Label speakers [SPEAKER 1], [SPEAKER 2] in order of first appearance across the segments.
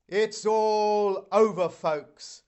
[SPEAKER 1] It's all over, folks.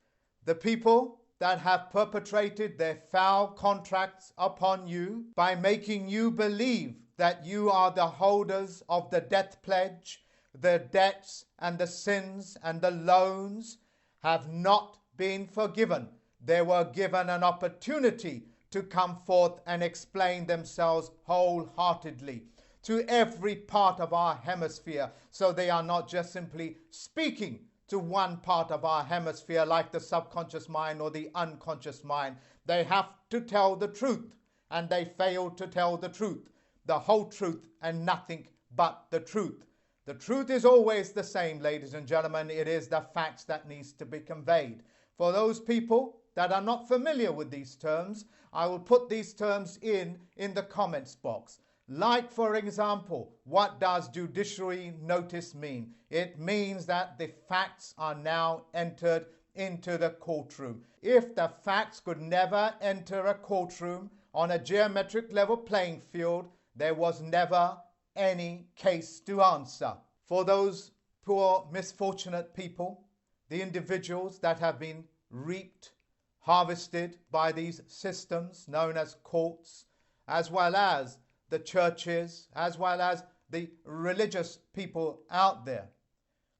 [SPEAKER 1] The people that have perpetrated their foul contracts upon you by making you believe that you are the holders of the death pledge, the debts and the sins and the loans have not been forgiven. They were given an opportunity to come forth and explain themselves wholeheartedly to every part of our hemisphere, so they are not just simply speaking to one part of our hemisphere like the subconscious mind or the unconscious mind. They have to tell the truth, and they fail to tell the truth, the whole truth and nothing but the truth. The truth is always the same, ladies and gentlemen. It is the facts that needs to be conveyed. For those people that are not familiar with these terms, I will put these terms in the comments box. Like, for example, what does judiciary notice mean? It means that the facts are now entered into the courtroom. If the facts could never enter a courtroom on a geometric level playing field, there was never any case to answer. For those poor, misfortunate people, the individuals that have been reaped, harvested by these systems known as courts, as well as the churches, as well as the religious people out there.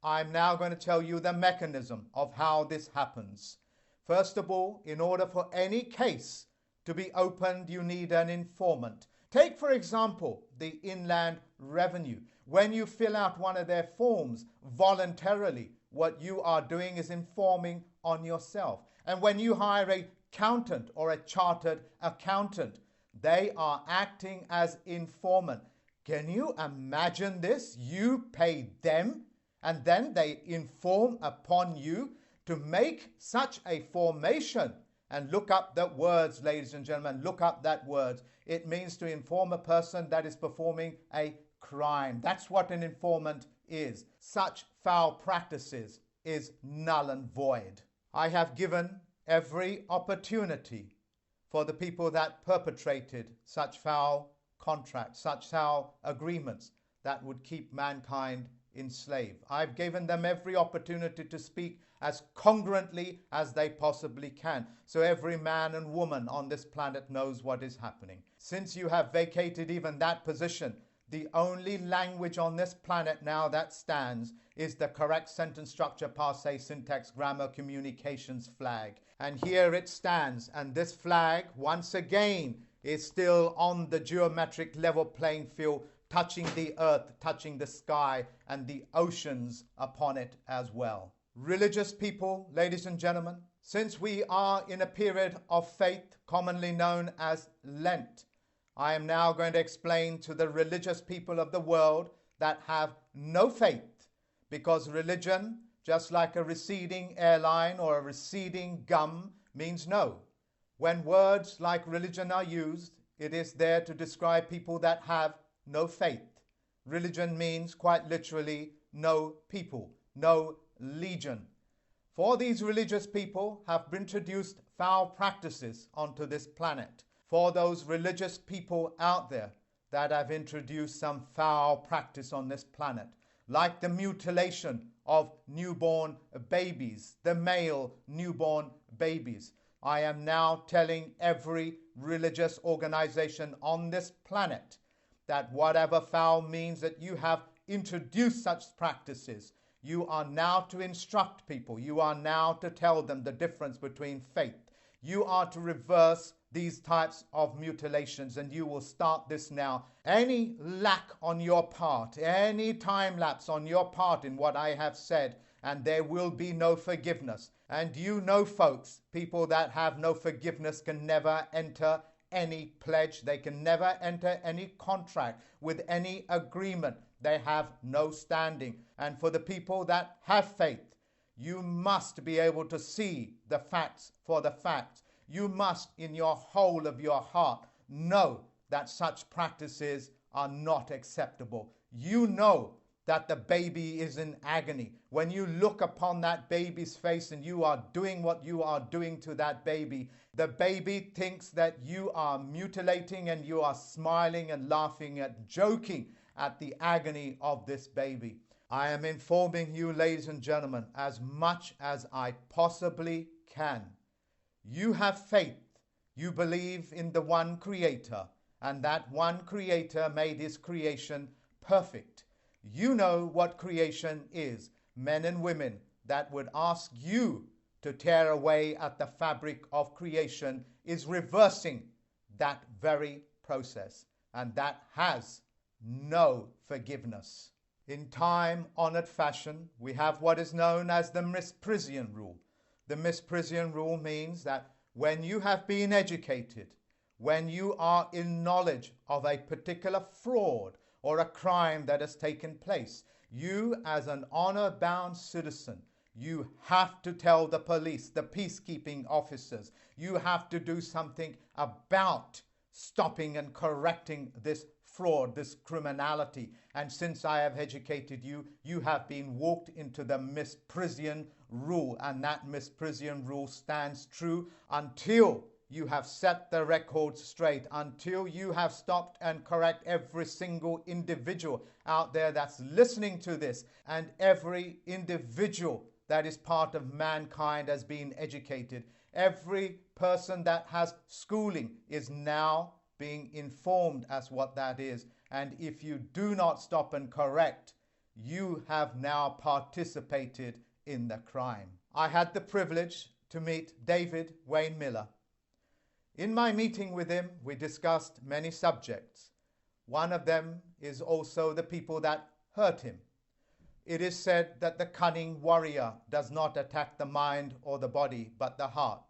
[SPEAKER 1] I'm now going to tell you the mechanism of how this happens. First of all, in order for any case to be opened, you need an informant. Take, for example, the Inland Revenue. When you fill out one of their forms voluntarily, what you are doing is informing on yourself. And when you hire an accountant or a chartered accountant, they are acting as informant. Can you imagine this? You pay them and then they inform upon you to make such a formation. And look up the words, ladies and gentlemen, look up that word. It means to inform a person that is performing a crime. That's what an informant is. Such foul practices is null and void. I have given every opportunity for the people that perpetrated such foul contracts, such foul agreements that would keep mankind enslaved. I've given them every opportunity to speak as congruently as they possibly can, so every man and woman on this planet knows what is happening. Since you have vacated even that position, the only language on this planet now that stands is the correct sentence structure, passe, syntax, grammar, communications flag. And here it stands. And this flag, once again, is still on the geometric level playing field, touching the earth, touching the sky, and the oceans upon it as well. Religious people, ladies and gentlemen, since we are in a period of faith, commonly known as Lent, I am now going to explain to the religious people of the world that have no faith, because religion, just like a receding airline or a receding gum, means no. When words like religion are used, it is there to describe people that have no faith. Religion means quite literally no people, no legion. For these religious people have introduced foul practices onto this planet. For those religious people out there that have introduced some foul practice on this planet, like the mutilation of newborn babies, the male newborn babies. I am now telling every religious organization on this planet that whatever foul means that you have introduced such practices, you are now to instruct people. You are now to tell them the difference between faith. You are to reverse these types of mutilations, and you will start this now. Any lack on your part, any time lapse on your part in what I have said, and there will be no forgiveness. And you know, folks, people that have no forgiveness can never enter any pledge. They can never enter any contract with any agreement. They have no standing. And for the people that have faith, you must be able to see the facts for the facts. You must, in your whole of your heart, know that such practices are not acceptable. You know that the baby is in agony. When you look upon that baby's face and you are doing what you are doing to that baby, the baby thinks that you are mutilating and you are smiling and laughing at, joking at the agony of this baby. I am informing you, ladies and gentlemen, as much as I possibly can. You have faith. You believe in the one Creator, and that one Creator made His creation perfect. You know what creation is. Men and women that would ask you to tear away at the fabric of creation is reversing that very process, and that has no forgiveness. In time-honored fashion, we have what is known as the Misprision rule. The Misprision rule means that when you have been educated, when you are in knowledge of a particular fraud or a crime that has taken place, you as an honor-bound citizen, you have to tell the police, the peacekeeping officers, you have to do something about stopping and correcting this fraud, this criminality. And since I have educated you, you have been walked into the Misprision rule, and that Misprision rule stands true until you have set the record straight, until you have stopped and correct every single individual out there that's listening to this, and every individual that is part of mankind has been educated. Every person that has schooling is now being informed as what that is. And if you do not stop and correct, you have now participated in the crime. I had the privilege to meet David Wayne Miller. In my meeting with him, we discussed many subjects. One of them is also the people that hurt him. It is said that the cunning warrior does not attack the mind or the body, but the heart.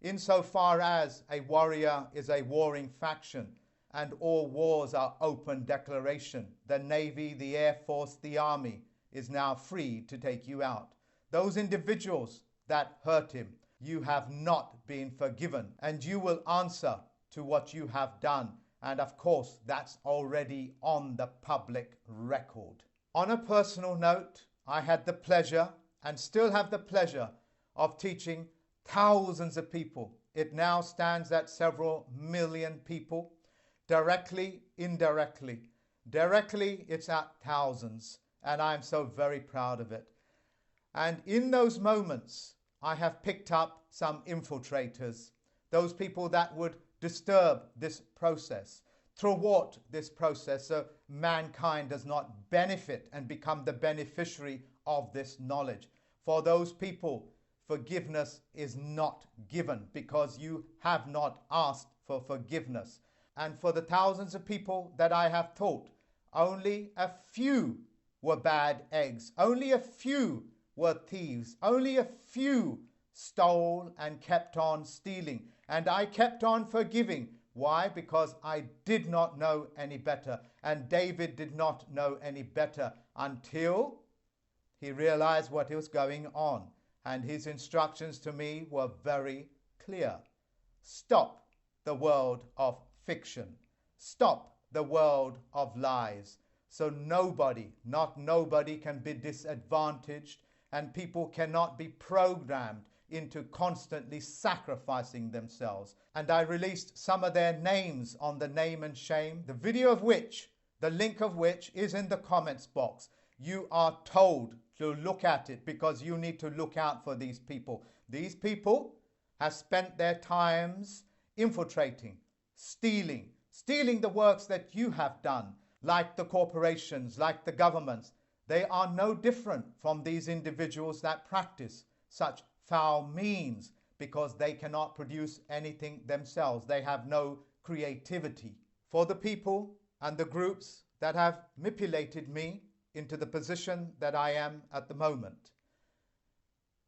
[SPEAKER 1] Insofar as a warrior is a warring faction, and all wars are open declaration, the Navy, the Air Force, the Army is now free to take you out. Those individuals that hurt him, you have not been forgiven, and you will answer to what you have done. And of course, that's already on the public record. On a personal note, I had the pleasure, and still have the pleasure, of teaching thousands of people. It now stands at several million people, directly, indirectly. Directly, it's at thousands, and I'm so very proud of it. And in those moments, I have picked up some infiltrators, those people that would disturb this process, thwart this process, so mankind does not benefit and become the beneficiary of this knowledge. For those people, forgiveness is not given because you have not asked for forgiveness. And for the thousands of people that I have taught, only a few were bad eggs. Only a few were thieves. Only a few stole and kept on stealing. And I kept on forgiving. Why? Because I did not know any better. And David did not know any better until he realized what was going on. And his instructions to me were very clear. Stop the world of fiction. Stop the world of lies. So nobody, not nobody, can be disadvantaged, and people cannot be programmed into constantly sacrificing themselves. And I released some of their names on the Name and Shame, the video of which, the link of which is in the comments box. You are told to look at it because you need to look out for these people. These people have spent their times infiltrating, stealing the works that you have done, like the corporations, like the governments. They are no different from these individuals that practice such foul means because they cannot produce anything themselves. They have no creativity. For the people and the groups that have manipulated me into the position that I am at the moment,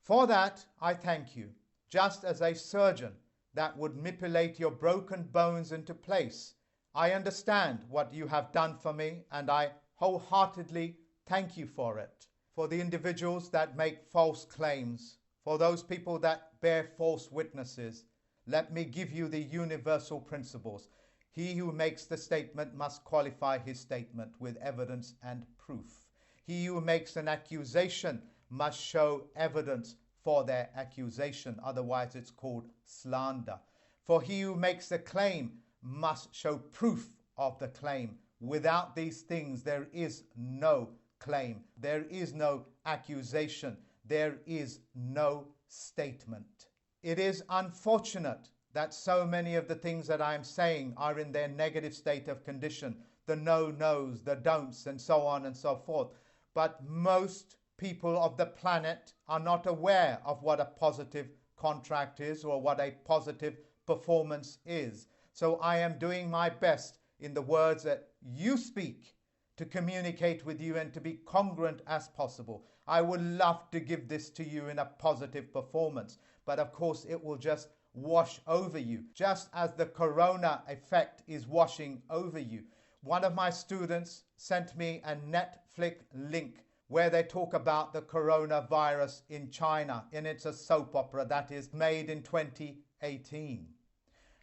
[SPEAKER 1] for that I thank you. Just as a surgeon that would manipulate your broken bones into place, I understand what you have done for me, and I wholeheartedly thank you for it. For the individuals that make false claims, for those people that bear false witnesses, let me give you the universal principles. He who makes the statement must qualify his statement with evidence and proof. He who makes an accusation must show evidence for their accusation, otherwise it's called slander. For he who makes a claim must show proof of the claim. Without these things, there is no claim. There is no accusation. There is no statement. It is unfortunate that so many of the things that I am saying are in their negative state of condition. The no-nos, the don'ts, and so on and so forth. But most people of the planet are not aware of what a positive contract is or what a positive performance is. So I am doing my best in the words that you speak to communicate with you and to be congruent as possible. I would love to give this to you in a positive performance, but of course it will just wash over you, just as the corona effect is washing over you. One of my students sent me a Netflix link where they talk about the coronavirus in China, and it's a soap opera that is made in 2018.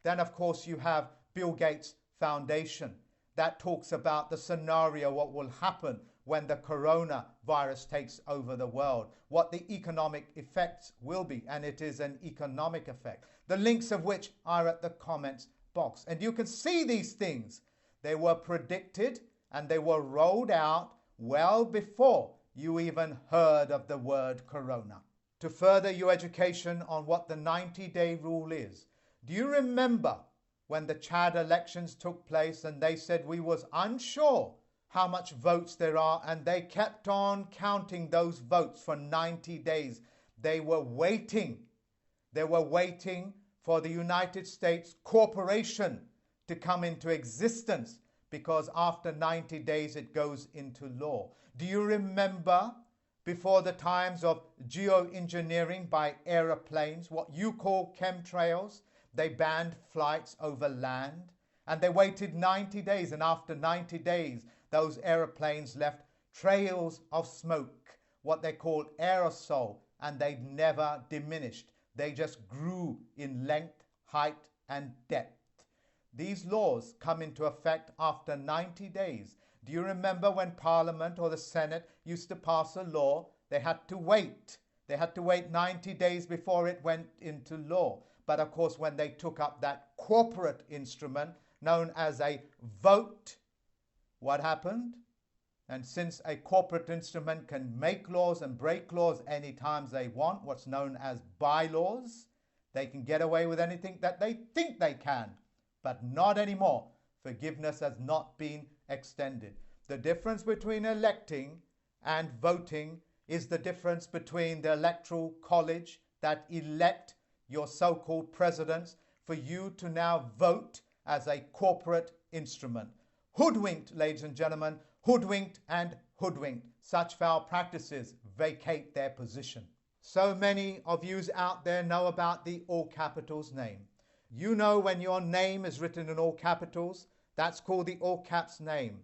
[SPEAKER 1] Then, of course, you have Bill Gates Foundation that talks about the scenario, what will happen when the coronavirus takes over the world, what the economic effects will be, and it is an economic effect. The links of which are at the comments box. And you can see these things. They were predicted and they were rolled out well before you even heard of the word corona. To further your education on what the 90-day rule is, do you remember when the Chad elections took place and they said we was unsure how much votes there are, and they kept on counting those votes for 90 days. They were waiting. They were waiting for the United States corporation to come into existence, because after 90 days it goes into law. Do you remember before the times of geoengineering by aeroplanes, what you call chemtrails? They banned flights over land, and they waited 90 days, and after 90 days those aeroplanes left trails of smoke, what they called aerosol, and they never diminished. They just grew in length, height, and depth. These laws come into effect after 90 days. Do you remember when Parliament or the Senate used to pass a law? They had to wait. They had to wait 90 days before it went into law. But of course, when they took up that corporate instrument known as a vote, what happened? And since a corporate instrument can make laws and break laws any time they want, what's known as bylaws, they can get away with anything that they think they can, but not anymore. Forgiveness has not been extended. The difference between electing and voting is the difference between the electoral college that elect your so-called presidents for you to now vote as a corporate instrument. Hoodwinked, ladies and gentlemen, hoodwinked and hoodwinked. Such foul practices vacate their position. So many of you out there know about the all capitals name. You know when your name is written in all capitals, that's called the all caps name.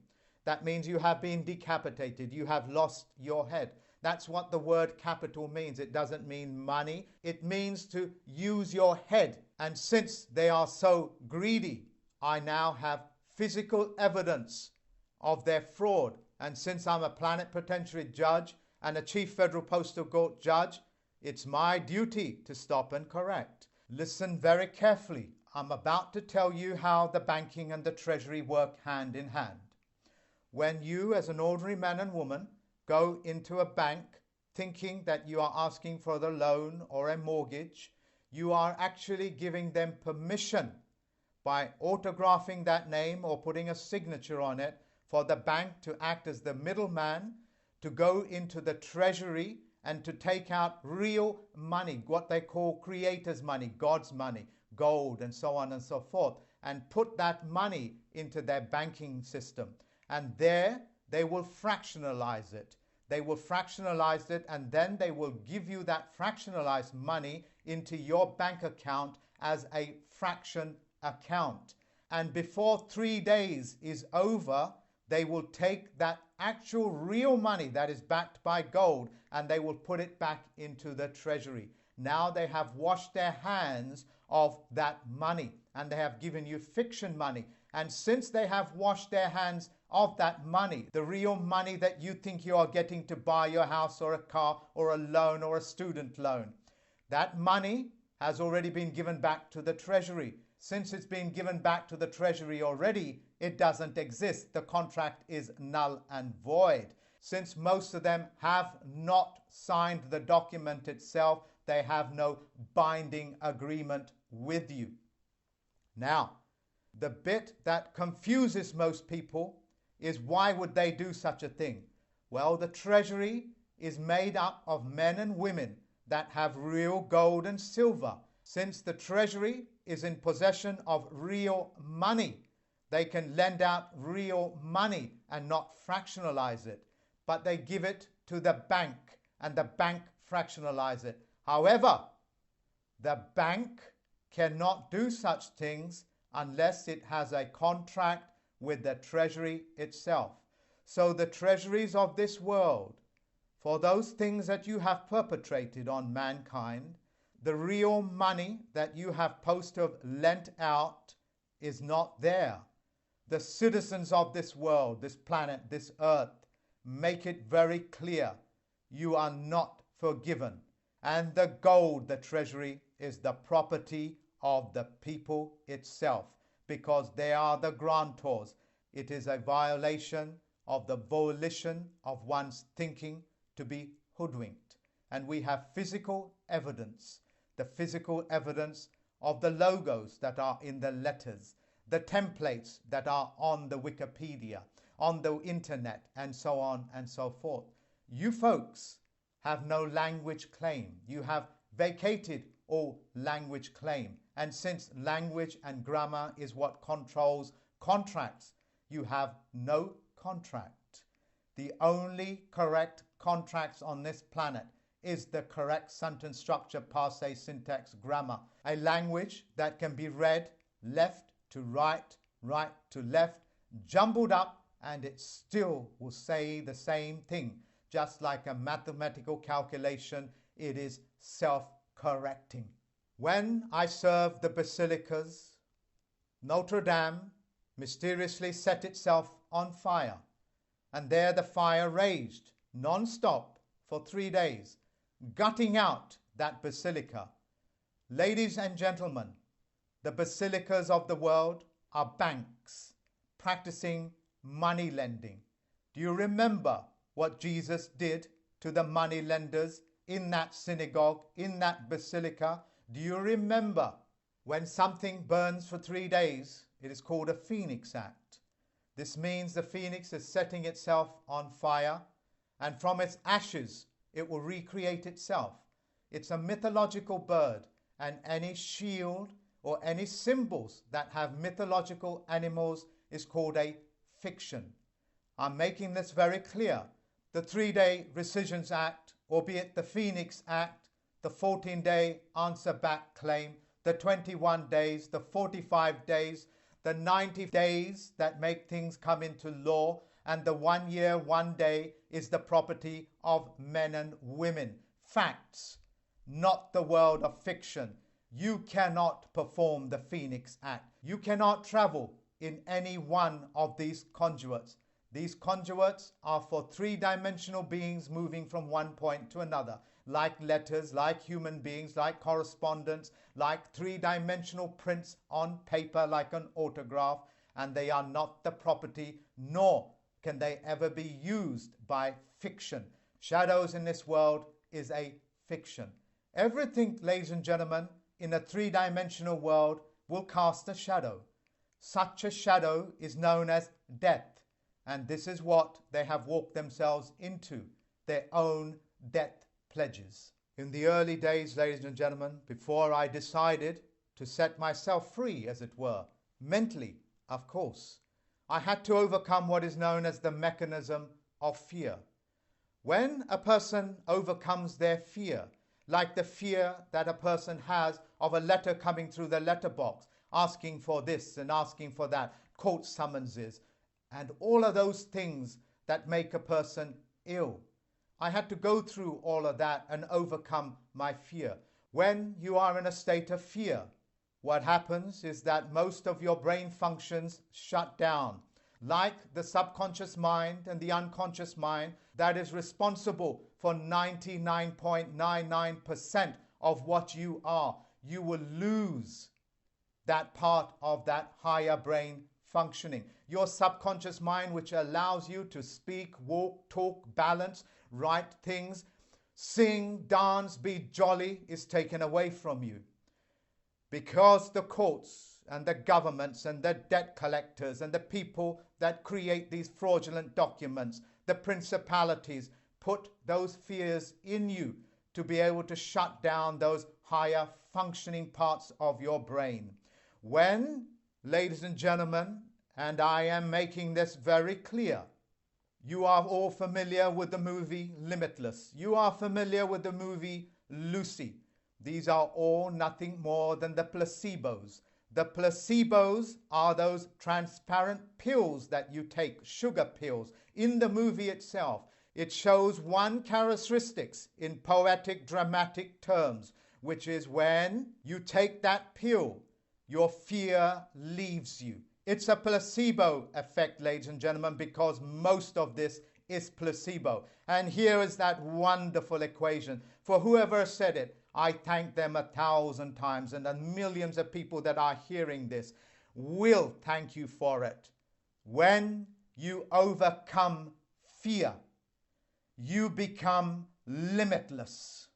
[SPEAKER 1] That means you have been decapitated, you have lost your head. That's what the word capital means. It doesn't mean money. It means to use your head. And since they are so greedy, I now have physical evidence of their fraud. And since I'm a plenipotentiary judge and a chief federal postal court judge, it's my duty to stop and correct. Listen very carefully. I'm about to tell you how the banking and the treasury work hand in hand. When you, as an ordinary man and woman, go into a bank thinking that you are asking for the loan or a mortgage, you are actually giving them permission by autographing that name or putting a signature on it for the bank to act as the middleman, to go into the treasury and to take out real money, what they call creators' money, God's money, gold, and so on and so forth, and put that money into their banking system. And there they will fractionalize it. They will fractionalize it, and then they will give you that fractionalized money into your bank account as a fraction account. And before 3 days is over, they will take that actual real money that is backed by gold and they will put it back into the treasury. Now they have washed their hands of that money and they have given you fiction money. And since they have washed their hands of that money, the real money that you think you are getting to buy your house or a car or a loan or a student loan, that money has already been given back to the treasury. Since it's been given back to the treasury already, it doesn't exist. The contract is null and void. since most of them have not signed the document itself. They have no binding agreement with you. Now, the bit that confuses most people is, why would they do such a thing? Well, the treasury is made up of men and women that have real gold and silver. Since the treasury is in possession of real money, they can lend out real money and not fractionalize it, but they give it to the bank and the bank fractionalize it. However, the bank cannot do such things unless it has a contract with the treasury itself. So the treasuries of this world, for those things that you have perpetrated on mankind, the real money that you have supposed to have lent out is not there. The citizens of this world, this planet, this earth, make it very clear you are not forgiven. And the gold, the treasury, is the property of the people itself, because they are the grantors. It is a violation of the volition of one's thinking to be hoodwinked. And we have physical evidence, the physical evidence of the logos that are in the letters, the templates that are on the Wikipedia, on the internet, and so on and so forth. You folks have no language claim. You have vacated all language claim. And since language and grammar is what controls contracts, you have no contract. The only correct contracts on this planet is the correct sentence structure, parsing, syntax, grammar. A language that can be read left to right, right to left, jumbled up, and it still will say the same thing. Just like a mathematical calculation, it is self-correcting. When I served the basilicas, Notre Dame mysteriously set itself on fire, and there the fire raged non-stop for 3 days, gutting out that basilica. Ladies and gentlemen, the basilicas of the world are banks practicing money lending. Do you remember what Jesus did to the money lenders in that synagogue, in that basilica? Do you remember? When something burns for 3 days, it is called a phoenix act. This means the phoenix is setting itself on fire, and from its ashes it will recreate itself. It's a mythological bird, and any shield or any symbols that have mythological animals is called a fiction. I'm making this very clear. The 3-day Rescissions Act, albeit the Phoenix Act, the 14-day answer back claim, the 21 days, the 45 days, the 90 days that make things come into law, and the 1 year, 1 day is the property of men and women. Facts, not the world of fiction. You cannot perform the Phoenix Act. You cannot travel in any one of these conduits. These conduits are for 3-dimensional beings moving from one point to another, like letters, like human beings, like correspondence, like 3-dimensional prints on paper, like an autograph, and they are not the property, nor can they ever be used by fiction. Shadows in this world is a fiction. Everything, ladies and gentlemen, in a 3-dimensional world will cast a shadow. Such a shadow is known as death. And this is what they have walked themselves into, their own death pledges. In the early days, ladies and gentlemen, before I decided to set myself free, as it were, mentally, of course, I had to overcome what is known as the mechanism of fear. When a person overcomes their fear, like the fear that a person has of a letter coming through the letterbox, asking for this and asking for that, court summonses, and all of those things that make a person ill. I had to go through all of that and overcome my fear. When you are in a state of fear, what happens is that most of your brain functions shut down. Like the subconscious mind and the unconscious mind that is responsible for 99.99% of what you are, you will lose that part of that higher brain functioning. Your subconscious mind, which allows you to speak, walk, talk, balance, write things, sing, dance, be jolly, is taken away from you. Because the courts and the governments and the debt collectors and the people that create these fraudulent documents, the principalities, put those fears in you to be able to shut down those higher functioning parts of your brain. When, ladies and gentlemen, and I am making this very clear, you are all familiar with the movie Limitless. You are familiar with the movie Lucy. These are all nothing more than the placebos. The placebos are those transparent pills that you take, sugar pills. In the movie itself, it shows one characteristics in poetic, dramatic terms, which is when you take that pill, your fear leaves you. It's a placebo effect, ladies and gentlemen, because most of this is placebo. And here is that wonderful equation. For whoever said it, I thank them 1,000 times, and the millions of people that are hearing this will thank you for it. When you overcome fear, you become limitless.